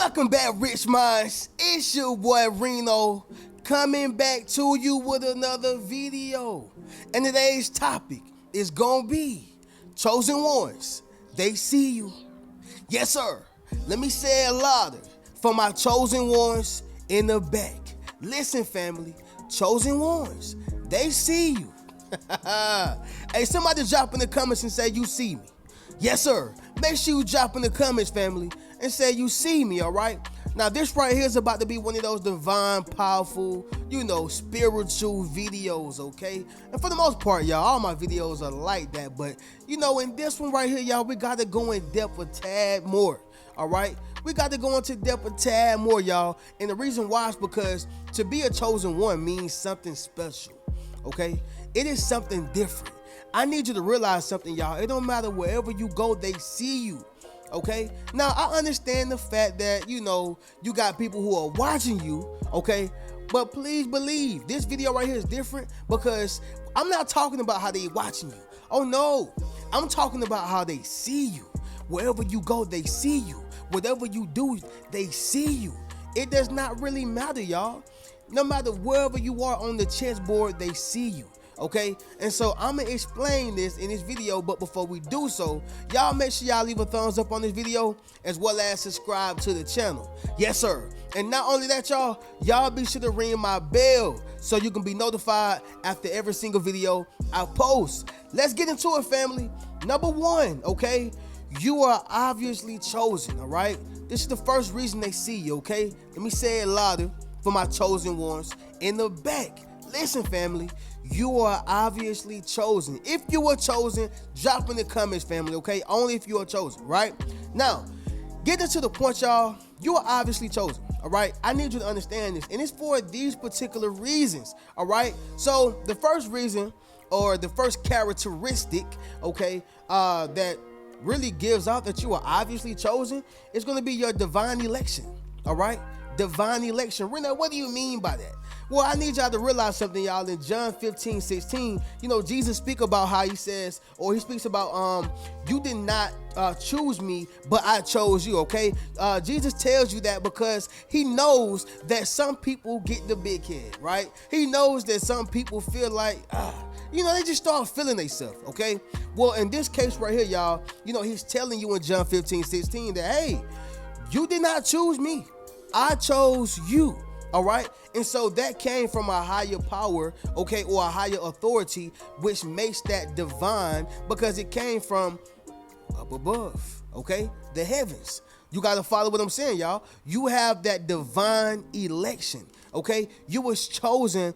Welcome back, Rich Minds. It's your boy Reno coming back to you with another video. And today's topic is gonna be chosen ones. They see you. Yes, sir. Let me say it louder for my chosen ones in the back. Listen, family, chosen ones, they see you. Hey, somebody drop in the comments and say you see me. Yes, sir. Make sure you drop in the comments, family, and say you see me, all right? Now, this right here is about to be one of those divine, powerful, spiritual videos, okay? And for the most part, y'all, all my videos are like that. But, in this one right here, y'all, we got to go in depth a tad more, all right? We got to go into depth a tad more, y'all. And the reason why is because to be a chosen one means something special, okay? It is something different. I need you to realize something, y'all. It don't matter wherever you go, they see you. Okay? Now, I understand the fact that, you got people who are watching you, okay? But please believe, this video right here is different because I'm not talking about how they watching you. Oh, no. I'm talking about how they see you. Wherever you go, they see you. Whatever you do, they see you. It does not really matter, y'all. No matter wherever you are on the chessboard, they see you. Okay, and so I'm gonna explain this in this video, but before we do so, y'all make sure y'all leave a thumbs up on this video as well as subscribe to the channel. Yes, sir. And not only that, y'all be sure to ring my bell so you can be notified after every single video I post. Let's get into it, family. Number one, okay, you are obviously chosen. All right, this is the first reason they see you. Okay, let me say it louder for my chosen ones in the back. Listen, family, you are obviously chosen. If you were chosen, drop in the comments, family, okay? Only if you are chosen, right? Now, getting to the point, y'all, you are obviously chosen, all right? I need you to understand this, and it's for these particular reasons, all right? So the first reason, or the first characteristic, okay, that really gives out that you are obviously chosen is going to be your divine election, all right? Divine election. Rena, what do you mean by that? Well, I need y'all to realize something, y'all. In John 15:16, Jesus speaks about how he says, or he speaks about, you did not choose me, but I chose you, okay? Jesus tells you that because he knows that some people get the big head, right? He knows that some people feel like, they just start feeling themselves, okay? Well, in this case right here, y'all, he's telling you in John 15:16 that, hey, you did not choose me. I chose you, all right? And so that came from a higher power, okay, or a higher authority, which makes that divine because it came from up above, okay? The heavens. You got to follow what I'm saying, y'all. You have that divine election, okay? You was chosen,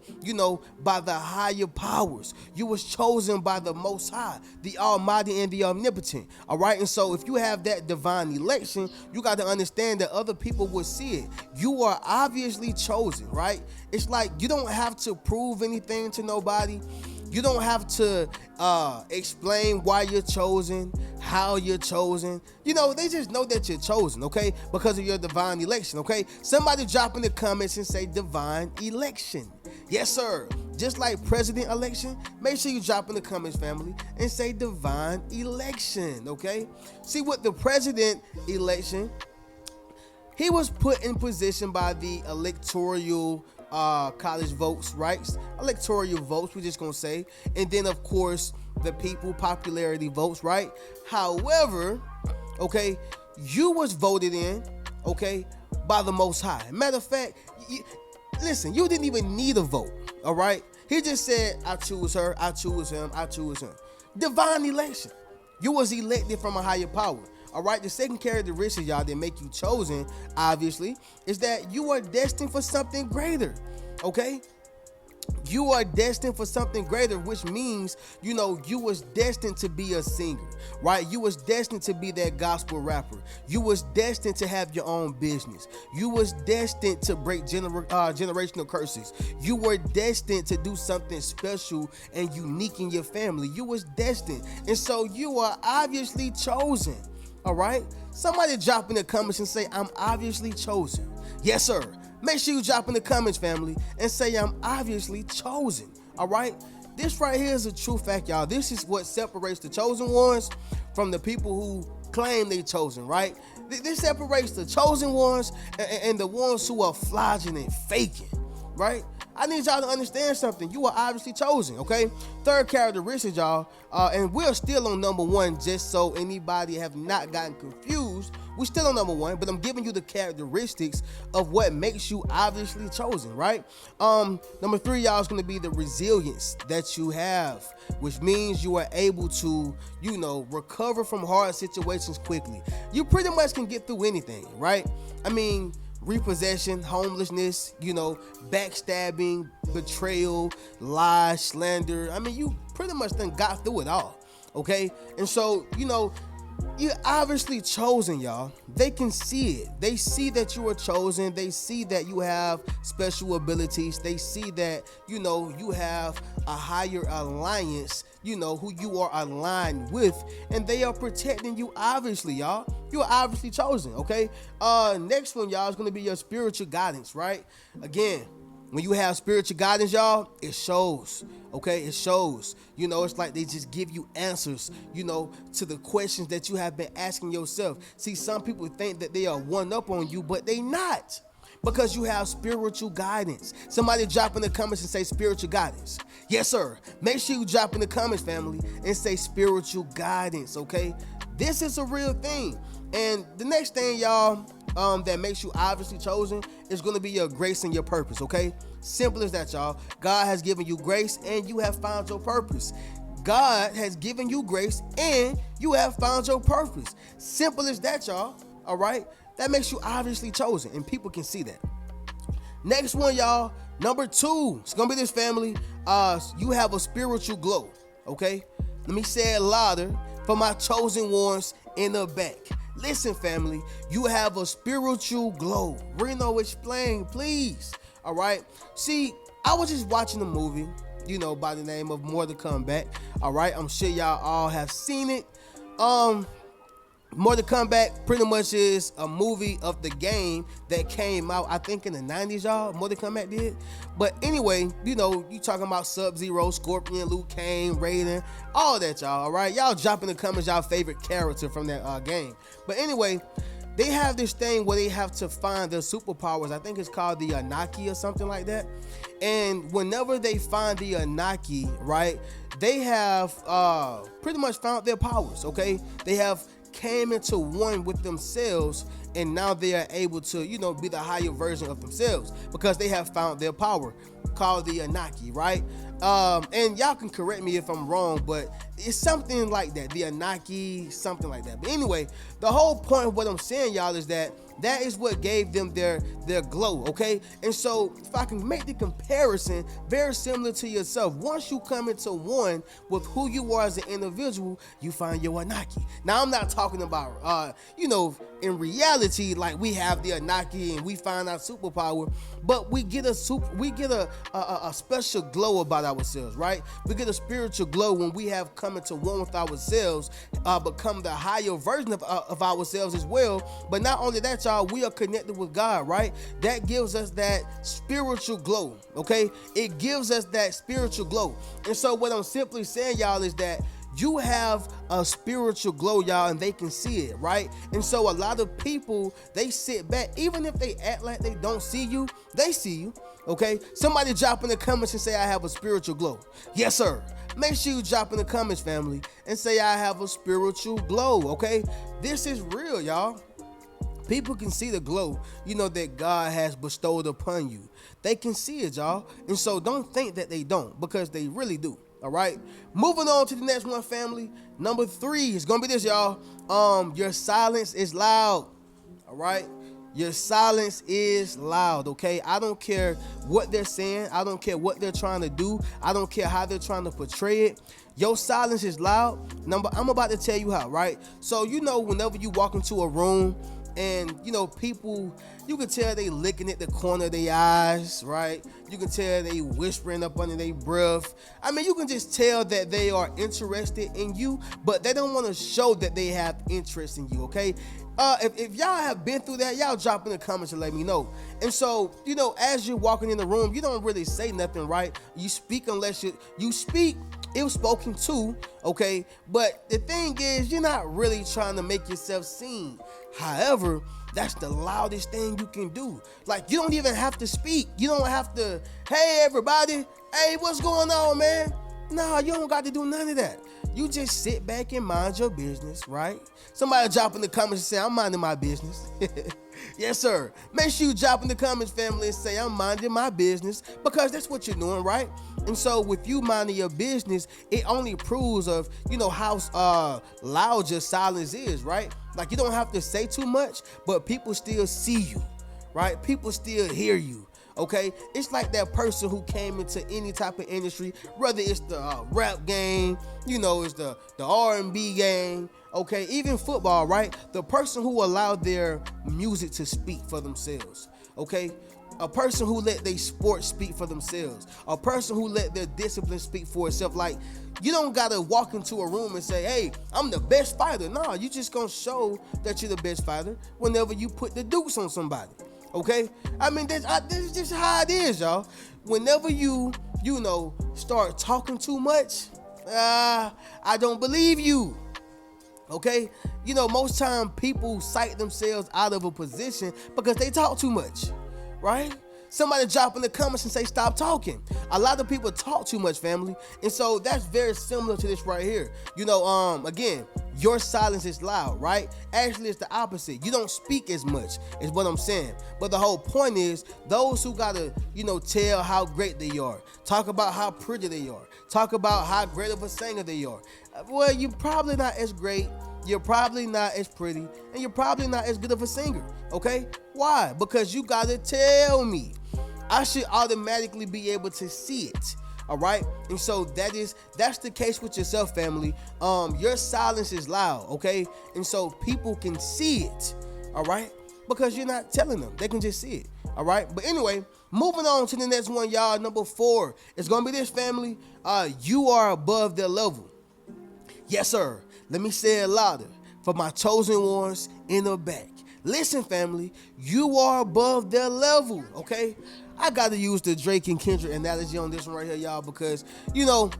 by the higher powers. You was chosen by the Most High, the Almighty and the Omnipotent, all right? And so if you have that divine election, you got to understand that other people will see it. You are obviously chosen, right? It's like you don't have to prove anything to nobody. You don't have to explain why you're chosen, how you're chosen. They just know that you're chosen, okay? Because of your divine election, okay? Somebody drop in the comments and say divine election. Yes, sir. Just like president election, make sure you drop in the comments, family, and say divine election, okay? See, with the president election, he was put in position by the electoral college votes, right? Electoral votes, we're just gonna say, and then of course the people popularity votes, right? However, okay, you was voted in, okay, by the Most High. Matter of fact, listen, you didn't even need a vote, all right? He just said, I choose her, I choose him, I choose him. Divine election. You was elected from a higher power. All right, the second characteristic, y'all, that make you chosen, obviously, is that you are destined for something greater, okay? You are destined for something greater, which means, you was destined to be a singer, right? You was destined to be that gospel rapper. You was destined to have your own business. You was destined to break generational curses. You were destined to do something special and unique in your family. You was destined. And so you are obviously chosen. All right, somebody drop in the comments and say, I'm obviously chosen. Yes, sir. Make sure you drop in the comments, family, and say, I'm obviously chosen. All right, this right here is a true fact, y'all. This is what separates the chosen ones from the people who claim they chosen, right? This separates the chosen ones and the ones who are flogging and faking, right? I need y'all to understand something. You are obviously chosen, okay? Third characteristic, y'all, and we're still on number one, just so anybody have not gotten confused. We're still on number one, but I'm giving you the characteristics of what makes you obviously chosen, right? Number three, y'all, is going to be the resilience that you have, which means you are able to, recover from hard situations quickly. You pretty much can get through anything, right? I mean, repossession, homelessness, backstabbing, betrayal, lies, slander. I mean, you pretty much done got through it all, okay? And so, you're obviously chosen, y'all. They can see it. They see that you are chosen. They see that you have special abilities. They see that, you have a higher alliance, who you are aligned with, and they are protecting you, obviously, y'all. You are obviously chosen, okay? Next one, y'all, is going to be your spiritual guidance, right? Again, when you have spiritual guidance, y'all, it shows, okay? It shows. It's like they just give you answers, to the questions that you have been asking yourself. See, some people think that they are one up on you, but they not, because you have spiritual guidance. Somebody drop in the comments and say spiritual guidance. Yes, sir. Make sure you drop in the comments, family, and say spiritual guidance, okay? This is a real thing. And the next thing, y'all, that makes you obviously chosen is going to be your grace and your purpose, okay? Simple as that, y'all. God has given you grace and you have found your purpose. God has given you grace and you have found your purpose. Simple as that, y'all. All right? That makes you obviously chosen, and people can see that. Next one, y'all. Number two. It's going to be this, family. You have a spiritual glow, okay? Let me say it louder for my chosen ones in the back. Listen, family, you have a spiritual glow. Reno, explain, please. All right. See, I was just watching a movie, by the name of Mortal Kombat. All right. I'm sure y'all all have seen it. Mortal Kombat pretty much is a movie of the game that came out, I think, in the 90s, y'all. Mortal Kombat did. But anyway, you talking about Sub-Zero, Scorpion, Liu Kang, Raiden, all that, y'all, all right? Y'all drop in the comments y'all favorite character from that game. But anyway, they have this thing where they have to find their superpowers. I think it's called the Anunnaki or something like that. And whenever they find the Anunnaki, right, they have pretty much found their powers, okay? They have came into one with themselves, and now they are able to, be the higher version of themselves because they have found their power, called the Anunnaki, right? And y'all can correct me if I'm wrong, but it's something like that, the Anunnaki, something like that. But anyway, the whole point of what I'm saying, y'all, is that is what gave them their glow, okay? And so if I can make the comparison very similar to yourself, once you come into one with who you are as an individual, you find your Anunnaki. Now, I'm not talking about, in reality, like we have the Anunnaki and we find our superpower, but we get a special glow about ourselves, right? We get a spiritual glow when we have come into one with ourselves, become the higher version of ourselves as well. But not only that, y'all, we are connected with God, right? That gives us that spiritual glow, okay? It gives us that spiritual glow. And so what I'm simply saying, y'all, is that you have a spiritual glow, y'all, and they can see it, right? And so a lot of people, they sit back, even if they act like they don't see you, they see you, okay? Somebody drop in the comments and say, I have a spiritual glow. Yes, sir. Make sure you drop in the comments, family, and say, I have a spiritual glow, okay? This is real, y'all. People can see the glow, that God has bestowed upon you. They can see it, y'all. And so don't think that they don't, because they really do. All right. Moving on to the next one, family. Number three is going to be this, y'all. Your silence is loud. All right. Your silence is loud, okay? I don't care what they're saying. I don't care what they're trying to do. I don't care how they're trying to portray it. Your silence is loud. I'm about to tell you how, right? So, whenever you walk into a room and, people, you can tell they licking at the corner of their eyes, right? You can tell they whispering up under their breath. I mean, you can just tell that they are interested in you, but they don't want to show that they have interest in you, okay? If y'all have been through that, y'all drop in the comments and let me know. And so, as you're walking in the room, you don't really say nothing, right? You speak unless you speak it was spoken to, okay? But the thing is, you're not really trying to make yourself seen. However, that's the loudest thing you can do. Like, you don't even have to speak. You don't have to, hey, everybody, hey, what's going on, man? Nah, you don't got to do none of that. You just sit back and mind your business, right? Somebody drop in the comments and say, I'm minding my business. Yes, sir. Make sure you drop in the comments, family, and say, I'm minding my business, because that's what you're doing, right? And so with you minding your business, it only proves of, how loud your silence is, right? Like, you don't have to say too much, but people still see you, right? People still hear you. Okay, it's like that person who came into any type of industry, whether it's the rap game, it's the R&B game, okay, even football, right? The person who allowed their music to speak for themselves, okay? A person who let their sports speak for themselves, a person who let their discipline speak for itself. Like, you don't gotta walk into a room and say, hey, I'm the best fighter. No, you just gonna show that you're the best fighter whenever you put the dukes on somebody. Okay, I mean, this is just how it is, y'all. Whenever you start talking too much, I don't believe you. Okay, most time people cite themselves out of a position because they talk too much, right? Somebody drop in the comments and say, stop talking. A lot of people talk too much, family. And so that's very similar to this right here. Again, your silence is loud, right? Actually, it's the opposite. You don't speak as much, is what I'm saying. But the whole point is, those who gotta, tell how great they are, talk about how pretty they are, talk about how great of a singer they are. Well, you're probably not as great. You're probably not as pretty, and you're probably not as good of a singer, okay? Why? Because you gotta tell me. I should automatically be able to see it, all right? And so that's the case with yourself, family. Your silence is loud, okay? And so people can see it, all right? Because you're not telling them. They can just see it, all right? But anyway, moving on to the next one, y'all. Number 4, it's gonna be this, family. You are above their level. Yes, sir. Let me say it louder for my chosen ones in the back. Listen, family, you are above their level, okay? I got to use the Drake and Kendrick analogy on this one right here, y'all, because, you know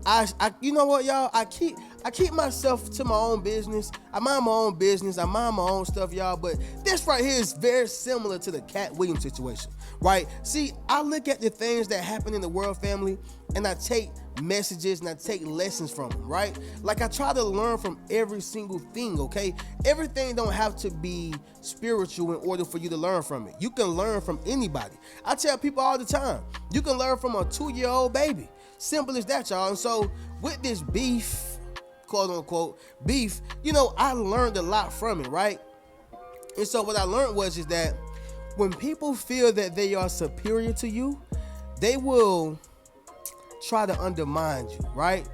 what, y'all? I keep myself to my own business. I mind my own business. I mind my own stuff, y'all. But this right here is very similar to the Cat Williams situation, right? See, I look at the things that happen in the world, family, and I take messages and I take lessons from them, right? Like, I try to learn from every single thing, okay? Everything don't have to be spiritual in order for you to learn from it. You can learn from anybody. I tell people all the time, you can learn from a 2-year-old baby. Simple as that, y'all. And so with this beef, quote unquote beef, I learned a lot from it, right? And so what I learned is that when people feel that they are superior to you, they will try to undermine you, right?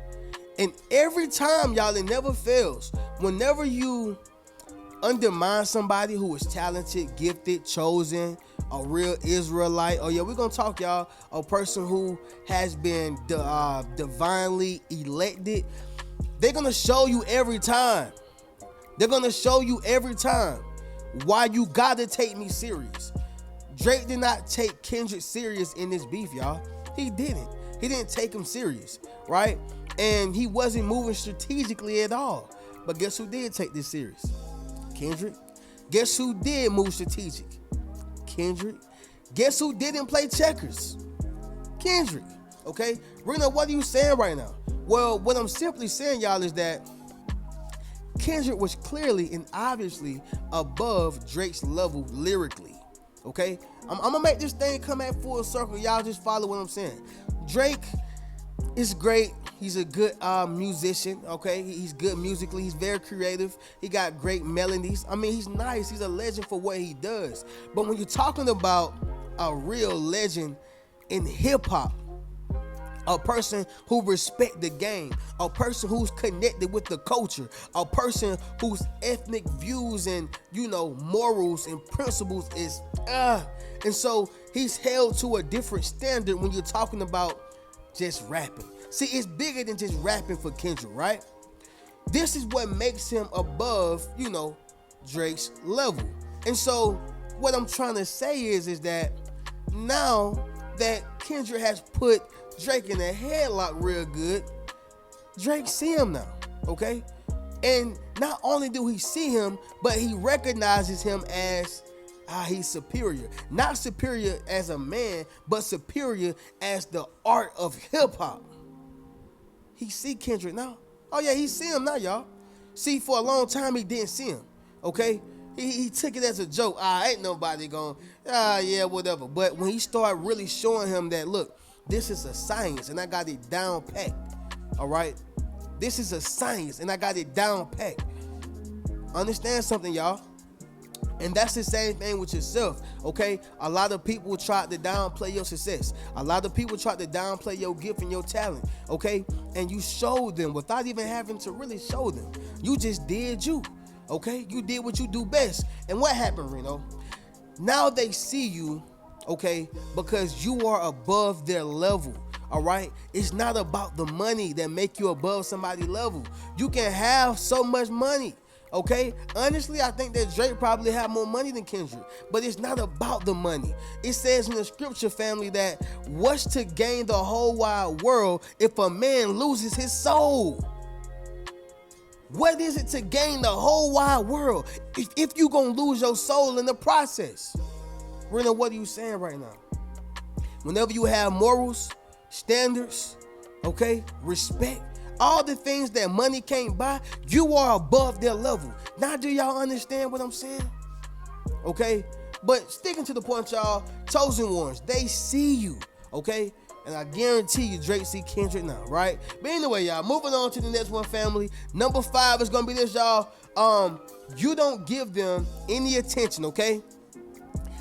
And every time, y'all, it never fails. Whenever you undermine somebody who is talented, gifted, chosen, a real Israelite, we're gonna talk, y'all, a person who has been divinely elected, they're gonna show you every time. They're gonna show you every time why you gotta take me serious. Drake did not take Kendrick serious in this beef, y'all. He didn't. He didn't take him serious, right? And he wasn't moving strategically at all. But guess who did take this serious? Kendrick. Guess who did move strategic? Kendrick. Guess who didn't play checkers? Kendrick. Okay? Reno, what are you saying right now? Well, what I'm simply saying, y'all, is that Kendrick was clearly and obviously above Drake's level lyrically. Okay? I'm gonna make this thing come at full circle. Y'all just follow what I'm saying. Drake is great. He's a good musician, okay? He's good musically. He's very creative. He got great melodies. I mean, he's nice. He's a legend for what he does. But when you're talking about a real legend in hip-hop, a person who respects the game, a person who's connected with the culture, a person whose ethnic views and, morals and principles is, and so he's held to a different standard when you're talking about just rapping. See, it's bigger than just rapping for Kendrick, right? This is what makes him above, Drake's level. And so what I'm trying to say is that now that Kendrick has put Drake in a headlock real good. Drake see him now, okay? And not only do he see him, but he recognizes him as he's superior. Not superior as a man, but superior as the art of hip hop. He see Kendrick now. Oh yeah, he see him now, y'all. See, for a long time he didn't see him, okay? He took it as a joke. Ain't nobody going, yeah, whatever. But when he started really showing him that, look, this is a science and I got it down packed, all right? This is a science and I got it down packed. Understand something, y'all. And that's the same thing with yourself, okay? A lot of people try to downplay your success. A lot of people try to downplay your gift and your talent, okay? And you showed them without even having to really show them. You just did you, okay? You did what you do best. And what happened, Reno? Now they see you, okay, because you are above their level. All right, it's not about the money that make you above somebody's level. You can have so much money, okay? Honestly, I think that Drake probably had more money than Kendrick, but it's not about the money. It says in the scripture, family, that what's to gain the whole wide world if a man loses his soul? What is it to gain the whole wide world if you gonna lose your soul in the process? Reno, what are you saying right now? Whenever you have morals, standards, okay, respect, all the things that money can't buy, you are above their level. Now, do y'all understand what I'm saying? Okay, but sticking to the point, y'all, chosen ones, they see you, okay? And I guarantee you Drake see Kendrick now, right? But anyway, y'all, moving on to the next one, family. Number 5 is gonna be this, y'all. You don't give them any attention, okay?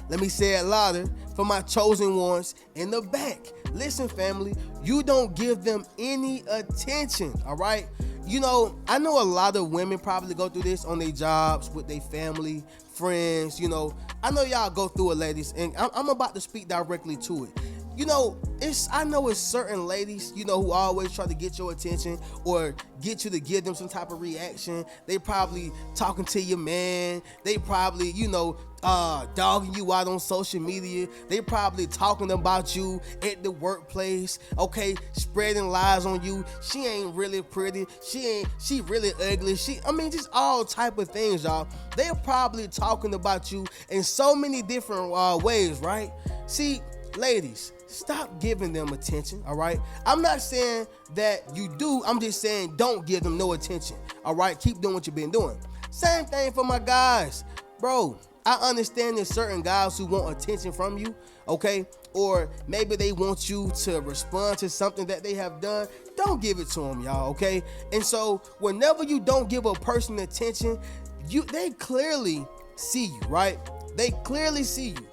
Let me say it louder for my chosen ones in the back. Listen, family, you don't give them any attention, all right? You know, I know a lot of women probably go through this on their jobs, with their family, friends, you know. I know y'all go through it, ladies, and I'm about to speak directly to it. You know, I know it's certain ladies, you know, who always try to get your attention or get you to give them some type of reaction. They probably talking to your man. They probably, you know, dogging you out on social media. They probably talking about you at the workplace, okay, spreading lies on you. She ain't really pretty. She really ugly. Just all type of things, y'all. They're probably talking about you in so many different ways, right? See, ladies, stop giving them attention, all right? I'm not saying that you do. I'm just saying don't give them no attention, all right? Keep doing what you've been doing. Same thing for my guys. Bro, I understand there's certain guys who want attention from you, okay? Or maybe they want you to respond to something that they have done. Don't give it to them, y'all, okay? And so whenever you don't give a person attention, they clearly see you, right? They clearly see you.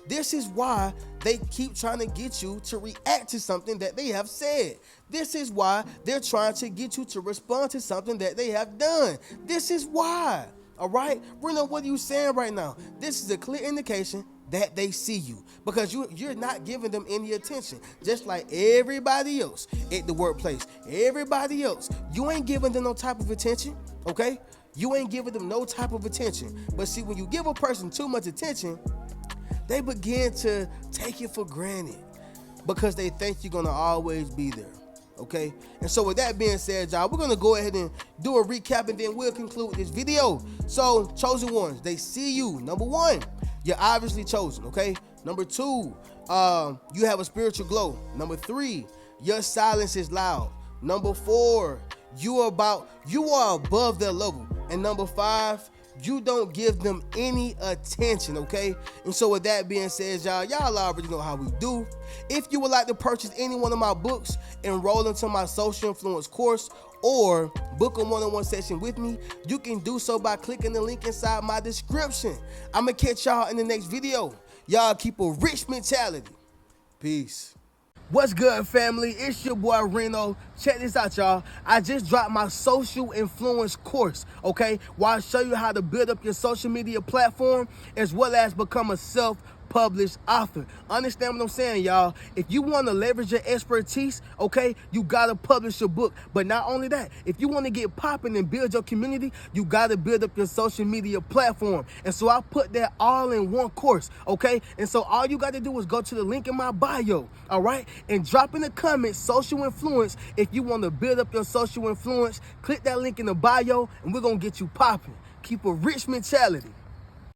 This is why they keep trying to get you to react to something that they have said. This is why they're trying to get you to respond to something that they have done. This is why, all right? Reno, what are you saying right now? This is a clear indication that they see you because you're not giving them any attention. Just like everybody else at the workplace, everybody else, you ain't giving them no type of attention, okay? You ain't giving them no type of attention. But see, when you give a person too much attention, they begin to take it for granted because they think you're gonna always be there, okay? And so with that being said, y'all, we're gonna go ahead and do a recap and then we'll conclude this video. So, chosen ones, they see you. Number 1, you're obviously chosen, okay? Number 2, you have a spiritual glow. Number 3, your silence is loud. Number 4, you are above their level. And number 5, you don't give them any attention, okay? And so with that being said, y'all already know how we do. If you would like to purchase any one of my books, enroll into my social influence course, or book a one-on-one session with me, you can do so by clicking the link inside my description. I'm gonna catch y'all in the next video. Y'all keep a rich mentality. Peace. What's good, family? It's your boy Reno. Check this out, y'all. I just dropped my social influence course, okay? Where I show you how to build up your social media platform as well as become a self published author. Understand what I'm saying, y'all? If you want to leverage your expertise, okay, you got to publish your book. But not only that, if you want to get popping and build your community, you got to build up your social media platform. And so I put that all in one course, okay? And so all you got to do is go to the link in my bio, all right? And drop in the comments, social influence. If you want to build up your social influence, click that link in the bio and we're going to get you popping. Keep a rich mentality.